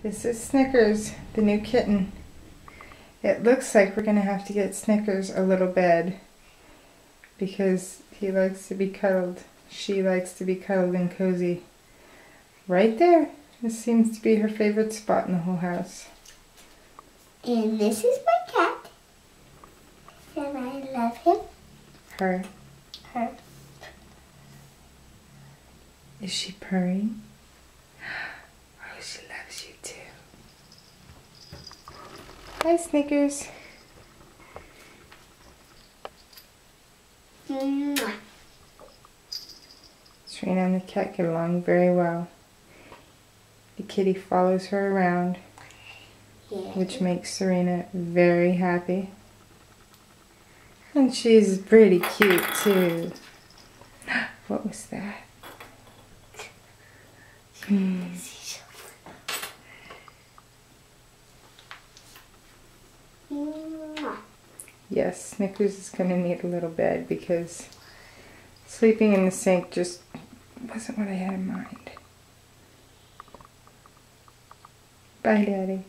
This is Snickers, the new kitten. It looks like we're going to have to get Snickers a little bed because he likes to be cuddled. She likes to be cuddled and cozy. Right there. This seems to be her favorite spot in the whole house. And this is my cat. And I love him. Her. Her. Is she purring? Oh, she loves you too. Hi, Snickers. Mwah. Serena and the cat get along very well. The kitty follows her around, Yeah. which makes Serena very happy. And she's pretty cute too. What was that? Mwah. Yes, Snickers is going to need a little bed because sleeping in the sink just wasn't what I had in mind. Bye, Daddy.